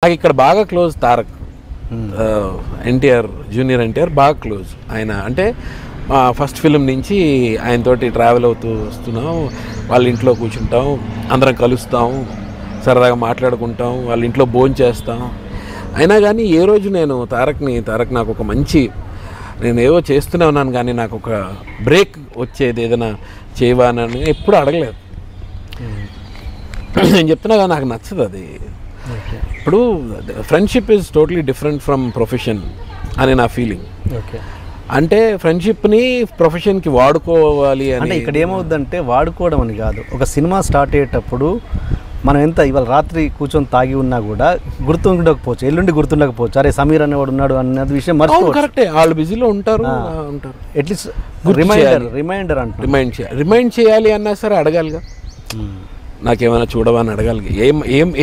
నాకు ఇక్కడ బాగా క్లోజ్ తారక్, ఎన్టీఆర్, జూనియర్ ఎన్టీఆర్ బాగా క్లోజ్. ఆయన అంటే ఫస్ట్ ఫిలిం నుంచి ఆయనతోటి ట్రావెల్ అవుతూ వస్తున్నాం. వాళ్ళ ఇంట్లో కూర్చుంటాం, అందరం కలుస్తాం, సరదాగా మాట్లాడుకుంటాం, వాళ్ళ ఇంట్లో భోజనం చేస్తాం. అయినా కానీ ఏ రోజు నేను తారక్ నాకు ఒక మంచి, నేను ఏవో చేస్తూనే ఉన్నాను కానీ నాకు ఒక బ్రేక్ వచ్చేది ఏదైనా చేయవానని ఎప్పుడు అడగలేదు. నేను చెప్తున్నా కదా, నాకు నచ్చదు అది. ఇప్పుడు friendship is totally different from profession అని నా ఫీలింగ్. అంటే ఫ్రెండ్షిప్ని ప్రొఫెషన్కి వాడుకోవాలి అని. ఇక్కడ ఏమవుద్దంటే వాడుకోవడం అని కాదు, ఒక సినిమా స్టార్ట్ అయ్యేటప్పుడు మనం ఎంత ఇవాళ రాత్రి కూర్చొని తాగి ఉన్నా కూడా గుర్తుండకపోవచ్చు, ఎల్లుండి గుర్తుండకపోవచ్చు, అరే సమీర్ అనేవాడు ఉన్నాడు అన్నది విషయం మర్చిపోవచ్చు. కరెక్టే, వాళ్ళు బిజీలో ఉంటారు. అట్లీస్ట్ రిమైండర్ అంటే రిమైండ్ చేయాలి అన్నా సరే అడగాలిగా, నాకేమైనా చూడవని అడగాలి.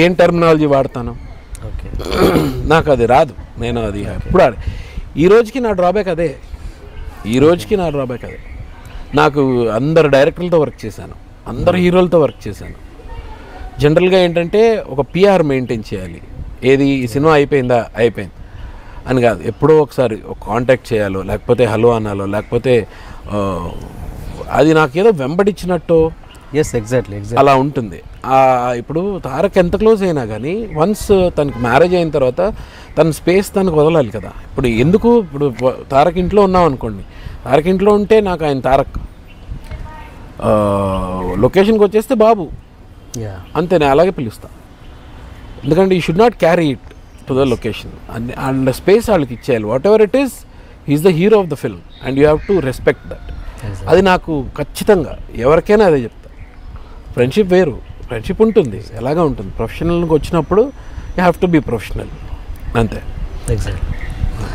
ఏం టెర్మినాలజీ వాడతాను, నాకు అది రాదు. నేను అది ఎప్పుడు ఈ రోజుకి నా డ్రాబ్యాక్ అదే. నాకు అందరు డైరెక్టర్లతో వర్క్ చేశాను, అందరు హీరోలతో వర్క్ చేశాను. జనరల్గా ఏంటంటే ఒక పిఆర్ మెయింటైన్ చేయాలి. ఏది ఈ సినిమా అయిపోయిందా, అయిపోయింది అని కాదు, ఎప్పుడో ఒకసారి ఒక కాంటాక్ట్ చేయాలో, లేకపోతే హలో అనాలో, లేకపోతే అది నాకేదో వెంబడించినట్టు. ఎగ్జాక్ట్లీ అలా ఉంటుంది. ఇప్పుడు తారక్ ఎంత క్లోజ్ అయినా కానీ వన్స్ తనకు మ్యారేజ్ అయిన తర్వాత తన స్పేస్ తనకు వదలాలి కదా. ఇప్పుడు తారక్ ఇంట్లో ఉన్నాం అనుకోండి, తారక్ ఇంట్లో ఉంటే నాకు ఆయన తారక్, లొకేషన్కి వచ్చేస్తే బాబు అంతే, నేను అలాగే పిలుస్తాను. ఎందుకంటే you should not carry it to the location and space వాళ్ళకి ఇచ్చేయాలి. Whatever it is, he's the hero of the film and you have to respect that. అది నాకు ఖచ్చితంగా ఎవరికైనా అదే చెప్తా. ఫ్రెండ్షిప్ వేరు, ఫ్రెండ్షిప్ ఉంటుంది, ఎలాగా ఉంటుంది. ప్రొఫెషనల్కి వచ్చినప్పుడు you have to be professional, అంతే. ఎగ్జాక్ట్లీ.